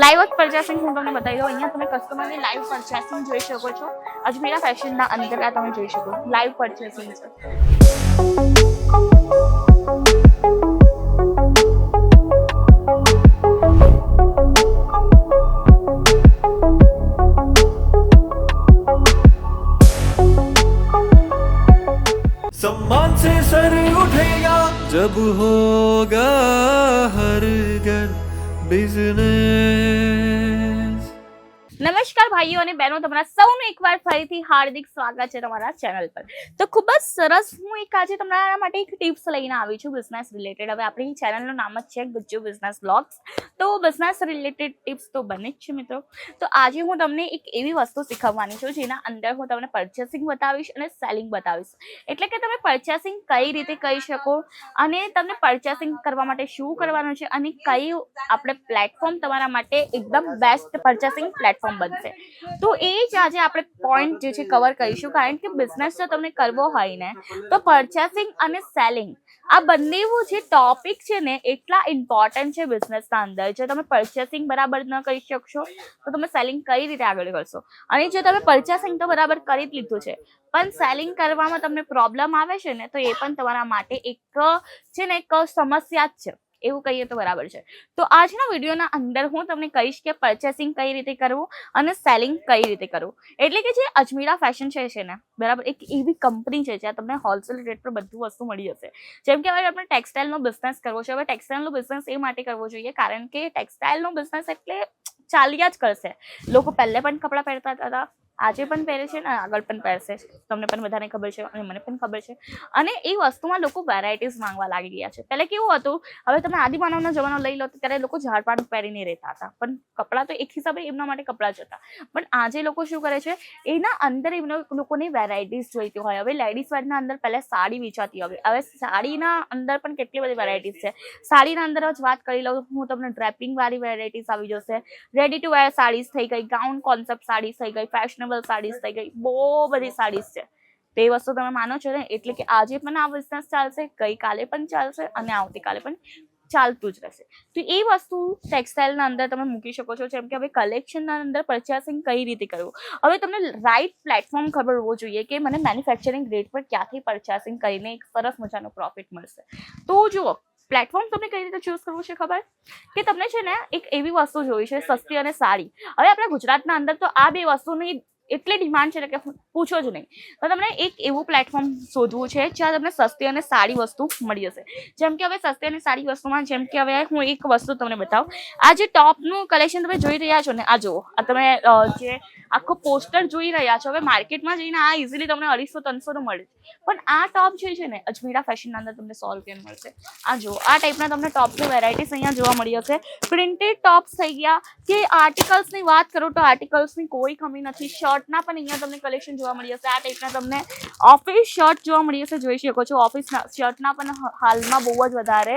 Live purchasing હું તમને બતાવી દઉં. અહીંયા તમે કસ્ટમરની લાઈવ પરચેસિંગ જોઈ શકો છો. અજમેરા ફેશનના અંદર આ તમે જોઈ શકો લાઈવ પરચેસિંગ છે. सम्मान से सर उठेगा जब होगा हर घर बिजनेस. નમસ્કાર ભાઈઓ અને બહેનો, તમારા સૌનું એકવાર ફરીથી હાર્દિક સ્વાગત છે તમારા ચેનલ પર. તો ખૂબ જ સરસ હું આજે તમારા માટે એક ટિપ્સ લઈને આવી છું બિઝનેસ રિલેટેડ. હવે આપણી ચેનલનું નામ જ છે ગુજ્જુ બિઝનેસ બ્લોગ્સ, તો બિઝનેસ રિલેટેડ ટિપ્સ તો બને જ છે મિત્રો. તો આજે હું તમને એક એવી વસ્તુ શીખવવાની છું જેના અંદર હું તમને પરચેસિંગ બતાવીશ અને સેલિંગ બતાવીશ. એટલે કે તમે પરચેસિંગ કઈ રીતે કરી શકો અને તમને પરચેસિંગ કરવા માટે શું કરવાનું છે અને કઈ આપણે પ્લેટફોર્મ તમારા માટે એકદમ બેસ્ટ પરચેસિંગ પ્લેટફોર્મ બનશે. તો એ જ આજે આપણે પોઈન્ટ જે છે કવર કરીશું. કારણ કે બિઝનેસ જો તમને કરવો હોય ને તો પરચેસિંગ અને સેલિંગ આ બંને જે ટોપિક છે ને એટલા ઇમ્પોર્ટન્ટ છે બિઝનેસના અંદર. જો તમે પરચેસિંગ બરાબર ન કરી શકશો તો તમે સેલિંગ કઈ રીતે આગળ કરશો? અને જો તમે પરચેસિંગ તો બરાબર કરી જ લીધું છે પણ સેલિંગ કરવામાં તમને પ્રોબ્લેમ આવે છે ને તો એ પણ તમારા માટે એક છે ને એક સમસ્યા જ છે, એવું કહીએ તો બરાબર છે. તો આજના વિડીયોના અંદર હું તમને કહીશ કે પરચેસિંગ કઈ રીતે કરવું અને સેલિંગ કઈ રીતે કરવું. એટલે કે જે અજમેરા ફેશન છે ને બરાબર, એક એવી કંપની છે જ્યાં તમને હોલસેલ રેટ પર બધું વસ્તુ મળી જશે. જેમ કે હવે આપણે ટેક્સટાઇલનો બિઝનેસ કરવો છે. હવે ટેક્સટાઇલનો બિઝનેસ એ માટે કરવો જોઈએ કારણ કે ટેક્સટાઇલનો બિઝનેસ એટલે ચાલ્યા જ કરશે. લોકો પહેલે પણ કપડાં પહેરતા હતા, આજે પણ પહેરે છે ને આગળ પણ પહેરશે. તમને પણ બધાને ખબર છે અને મને પણ ખબર છે. અને એ વસ્તુમાં લોકો વેરાયટીઝ માંગવા લાગી ગયા છે. પહેલે કેવું હતું, હવે તમે આદિમાનવનો જમાનો લઈ લો ત્યારે લોકો ઝાડપાન પહેરીને રહેતા હતા પણ કપડાં તો એક હિસાબે એમના માટે કપડાં જ હતા. પણ આજે લોકો શું કરે છે, એના અંદર એમના લોકોની વેરાયટીઝ જોઈતી હોય. હવે લેડીઝ વેરના અંદર પહેલા સાડી વેચાતી હવે સાડીના અંદર પણ કેટલી બધી વેરાયટીઝ છે. સાડીના અંદર જ વાત કરી લઉં હું તમને, ડ્રેપિંગ વાળી વેરાયટીઝ આવી જશે, રેડી ટુ વેર સાડીઝ થઈ ગઈ, ગાઉન કોન્સેપ્ટ સાડીઝ થઈ ગઈ, ફેશનેબલ સાડીઝ થઈ ગઈ, બહુ બધી સાડીઝ છે. તે વસ્તુ તમે માનો છો ને, એટલે કે આજે પણ આ બિઝનેસ ચાલશે, ગઈકાલે પણ ચાલશે અને આવતીકાલે પણ ચાલતું જ રહેશે. તો એ વસ્તુ ટેક્સટાઇલના અંદર તમે મૂકી શકો છો. જેમ કે હવે કલેક્શનના અંદર પરચેસિંગ કઈ રીતે કરવું. હવે તમને રાઈટ પ્લેટફોર્મ ખબર હોવો જોઈએ કે મને મેન્યુફેક્ચરિંગ રેટ પર ક્યાંથી પરચેસિંગ કરીને એક સરસ મજાનો પ્રોફિટ મળશે. તો જુઓ, પ્લેટફોર્મ તમને કઈ રીતે ચૂઝ કરવું છે ખબર કે તમને છે ને એક એવી વસ્તુ જોઈ છે સસ્તી અને સારી. હવે આપણા ગુજરાતના અંદર તો આ બે વસ્તુની એટલી ડિમાન્ડ છે કે પૂછો જ નહીં. તો તમને એક એવું પ્લેટફોર્મ શોધવું છે જ્યાં તમને સસ્તી અને સારી વસ્તુ મળી જશે. જેમ કે હવે સસ્તી અને સારી વસ્તુમાં જેમ કે હવે હું એક વસ્તુ તમને બતાવું. આ જે ટોપનું કલેક્શન તમે જોઈ રહ્યા છો ને, આ જુઓ, આ તમે જે આખો પોસ્ટર જોઈ રહ્યા છો. હવે માર્કેટમાં જઈને આ ઇઝીલી તમને 250-300 મળે છે પણ આ ટોપ જે છે ને અજમેરા ફેશનના અંદર તમને 100 રૂપિયા મળશે. આ જુઓ, આ ટાઈપના તમને ટોપની વેરાયટીઝ અહીંયા જોવા મળી હશે. પ્રિન્ટેડ ટોપ્સ થઈ ગયા કે આર્ટિકલ્સની વાત કરું તો આર્ટિકલ્સની કોઈ કમી નથી. શર્ટના પણ અહીંયા તમને કલેક્શન જોવા મળી હશે. આ ટાઈપના તમને ઓફિસ શર્ટ જોવા મળી હશે, જોઈ શકો છો. ઓફિસ શર્ટના પણ હાલમાં બહુ જ વધારે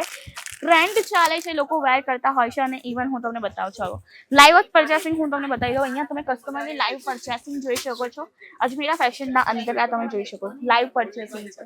ટ્રેન્ડ ચાલે છે, લોકો વેર કરતા હોય છે. અને ઇવન હું તમને બતાવું છું, લાઈવ પરચેસિંગ હું તમને બતાવી દઉં. અહીંયા તમે કસ્ટમરની લાઈવ પરચેસિંગ જોઈ શકો છો. અજમેરા ફેશનના અંદર આ તમે જોઈ શકો લાઈવ પરચેસિંગ છે.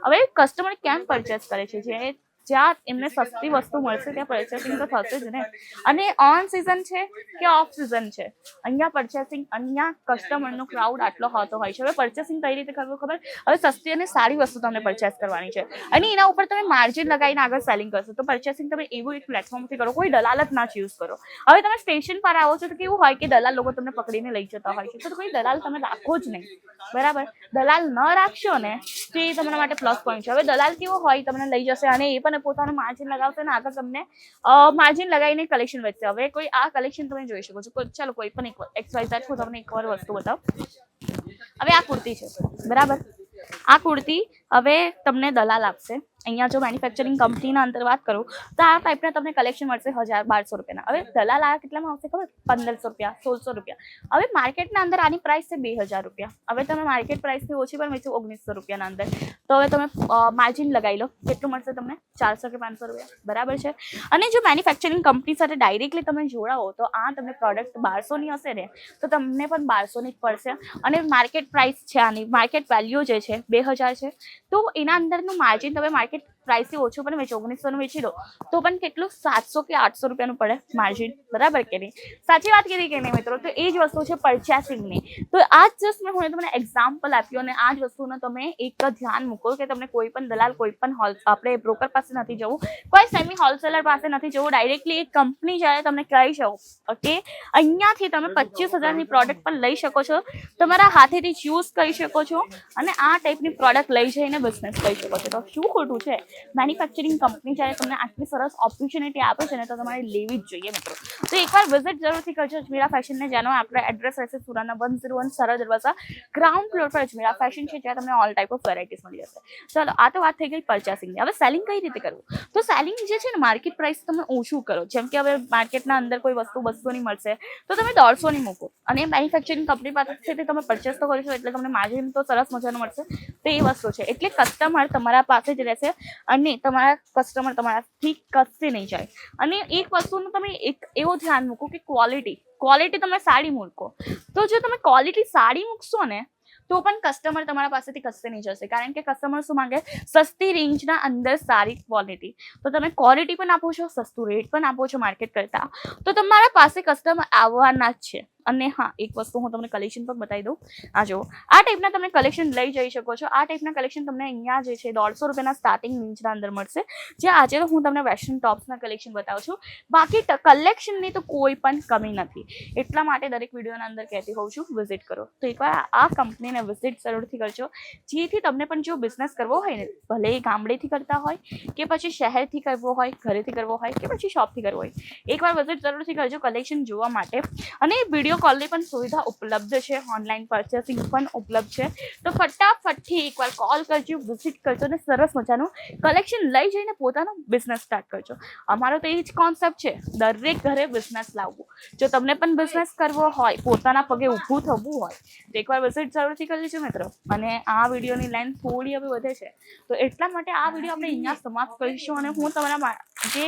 હવે કસ્ટમર કેમ પરચેસ કરે છે? જ્યાં એમને સસ્તી વસ્તુ મળશે ત્યાં પરચેસિંગ તો થશે જ ને. અને ઓન સિઝન છે કે ઓફ સિઝન છે, અહીંયા પરચેસિંગ, અહીંયા કસ્ટમરનો ક્રાઉડ આટલો હોતો હોય છે. હવે પરચેસિંગ કઈ રીતે કરવું ખબર? હવે સસ્તી અને સારી વસ્તુ તમને પરચેસ કરવાની છે અને એના ઉપર તમે માર્જિન લગાવીને આગળ સેલિંગ કરશો. તો પરચેસિંગ તમે એવું એક પ્લેટફોર્મથી કરો, કોઈ દલાલ જ ના ચૂઝ કરો. હવે તમે સ્ટેશન પર આવો છો તો કેવું હોય કે દલાલ લોકો તમને પકડીને લઈ જતા હોય છે. તો કોઈ દલાલ તમે રાખો જ નહીં, બરાબર. દલાલ ન રાખશો ને તો એ તમારા માટે પ્લસ પોઈન્ટ છે. હવે દલાલ કેવો હોય, તમને લઈ જશે અને એ પણ પોતાનું માર્જિન લગાવશે ને આગળ તમને માર્જિન લગાવીને કલેક્શન વેચશે. હવે કોઈ આ કલેક્શન તમે જોઈ શકો છો. ચાલો કોઈ પણ એક XYZ હું તમને એકવાર વસ્તુ બતાવું. હવે આ કુર્તી છે, બરાબર. આ કુર્તી હવે તમને દલાલ આપશે. અહીંયા જો મેન્યુફેક્ચરિંગ કંપનીના અંદર વાત કરું તો આ ટાઈપના તમને કલેક્શન મળશે 1000-1200 રૂપિયાના. હવે દલાલ આ કેટલામાં આવશે ખબર? 1500 રૂપિયા, 1600 રૂપિયા. હવે માર્કેટના અંદર આની પ્રાઇસ છે 2000 રૂપિયા. હવે તમે માર્કેટ પ્રાઇસથી ઓછી પણ વેચો 1900 રૂપિયાના અંદર. તો હવે તમે માર્જિન લગાવી લો, કેટલું મળશે તમને? 400 કે 500 રૂપિયા, બરાબર છે. અને જો મેન્યુફેક્ચરિંગ કંપની સાથે ડાયરેક્ટલી તમે જોડાવો તો આ તમને પ્રોડક્ટ 1200ની હશે ને તો તમને પણ 1200ની જ પડશે. અને માર્કેટ પ્રાઇસ છે આની, માર્કેટ વેલ્યુ જે છે 2000 છે. તો એના અંદરનું માર્જિન તમે માર્કેટ પ્રાઇસથી ઓછું પણ વેચો, 1900 વેચી દો તો પણ કેટલું 700 કે 800 રૂપિયાનું પડે માર્જિન, બરાબર કે નહીં? સાચી વાત કીધી કે નહીં મિત્રો? તો એ જ વસ્તુ છે પરચેસિંગની. તો આ જ જસ્ટ મેં તમને એક્ઝામ્પલ આપ્યું, અને આ જ વસ્તુનો તમે એક ધ્યાન મૂકો કે તમને કોઈ પણ દલાલ, કોઈ પણ આપણે બ્રોકર પાસે નથી જવું, કોઈ સેમી હોલસેલર પાસે નથી જવું, ડાયરેક્ટલી એક કંપની જાય તમને કહી શકો, ઓકે? અહીંયાથી તમે 25,000ની પ્રોડક્ટ પણ લઈ શકો છો, તમારા હાથેથી ચૂઝ કરી શકો છો, અને આ ટાઈપની પ્રોડક્ટ લઈ જઈને બિઝનેસ કરી શકો છો. તો શું ખોટું છે? મેન્યુફેક્ચરિંગ કંપની જ્યારે તમને આટલી સરસ ઓપોર્ચ્યુનિટી આપે છે ને, તો તમારે લેવી જ જોઈએ મિત્રો. તો એકવાર વિઝિટ જરૂરથી કરજો અજમીરા ફેશનને, જેનો આપણે એડ્રેસ રહેશે સુરાના 101 સરહદ દરવાજા, ગ્રાઉન્ડ ફ્લોર પર અજમીરા ફેશન છે, જ્યાં તમને ઓલ ટાઈપ ઓફ વેરાયટીઝ મળી જશે. ચલો, આ તો વાત થઈ ગઈ પરચેસિંગની. હવે સેલિંગ કઈ રીતે કરવું? તો સેલિંગ જે છે ને, માર્કેટ પ્રાઇસ તમે ઓછું કરો. જેમ કે હવે માર્કેટના અંદર કોઈ વસ્તુ 200ની મળશે તો તમે 150ની મૂકો, અને મેન્યુફેક્ચરિંગ કંપની પાસેથી તમે પરચેસ તો કરીશો એટલે તમને માર્જિન તો સરસ મજાનું મળશે. તો એ વસ્તુ છે, એટલે કસ્ટમર તમારા પાસે જ રહેશે, અને તમારા કસ્ટમર તમારાથી કશે નહીં જાય. અને એક વસ્તુનું તમે એક એવું ધ્યાન મૂકો કે ક્વોલિટી તમે સારી મૂકો. તો જો તમે ક્વોલિટી સારી મૂકશો ને, તો પણ કસ્ટમર તમારા પાસેથી કશે નહીં જશે. કારણ કે કસ્ટમર શું માંગે? સસ્તી રેન્જના અંદર સારી ક્વોલિટી. તો તમે ક્વોલિટી પણ આપો છો, સસ્તું રેટ પણ આપો છો માર્કેટ કરતાં, તો તમારા પાસે કસ્ટમર આવવાના જ છે. અને હા, એક વસ્તુ હું તમને કલેક્શન પણ બતાવી દઉં. આ જુઓ, આ ટાઈપના તમે કલેક્શન લઈ જઈ શકો છો. આ ટાઈપના કલેક્શન તમને અહીંયા જે છે 150 રૂપિયાના સ્ટાર્ટિંગ રેન્જના અંદર મળશે. જે આજે તો હું તમને વેસ્ટર્ન ટોપ્સના કલેક્શન બતાવું છું. બાકી કલેક્શનની તો કોઈ પણ કમી નથી. એટલા માટે દરેક વિડીયોના અંદર કહેતી હોઉં છું, વિઝિટ કરો. તો એકવાર આ કંપનીને વિઝિટ જરૂરથી કરજો, જેથી તમને પણ જો બિઝનેસ કરવો હોય ને, ભલે એ ગામડેથી કરતા હોય કે પછી શહેરથી કરવો હોય, ઘરેથી કરવો હોય કે પછી શોપથી કરવો હોય, એકવાર વિઝિટ જરૂરથી કરજો કલેક્શન જોવા માટે. અને વિડીયો કોલની પણ સુવિધા ઉપલબ્ધ છે, ઓનલાઈન પરચેસિંગ પણ ઉપલબ્ધ છે. તો ફટાફટથી એકવાર કોલ કરજો, વિઝિટ કરજો, અને સરસ મજાનું કલેક્શન લઈ જઈને પોતાનો બિઝનેસ સ્ટાર્ટ કરજો. અમારો તો એ જ કોન્સેપ્ટ છે, દરેક ઘરે બિઝનેસ લાવવું. જો તમને પણ બિઝનેસ કરવો હોય, પોતાના પગે ઊભું થવું હોય, તો એકવાર વિઝિટ જરૂરથી કરી લેજો મિત્રો. અને આ વિડીયોની લેન્થ થોડી હવે વધે છે, તો એટલા માટે આ વિડીયો આપણે અહીંયા સમાપ્ત કરીશું. અને હું તમારા જે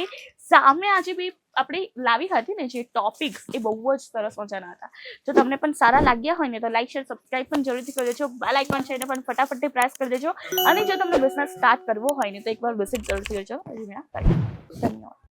સામે આજે બી આપણે લાવી હતી ને જે ટોપિક્સ, એ બહુ જ સરસ મજાના હતા. જો તમને પણ સારા લાગ્યા હોય ને, તો લાઈક, શેર, સબસ્ક્રાઈબ પણ જરૂરથી કરી દેજો. બેલ આઇકન છે એને પણ ફટાફટથી પ્રેસ કરી દેજો. અને જો તમને બિઝનેસ સ્ટાર્ટ કરવો હોય ને, તો એકવાર વિઝિટ જરૂરથી કરજો. ધન્યવાદ.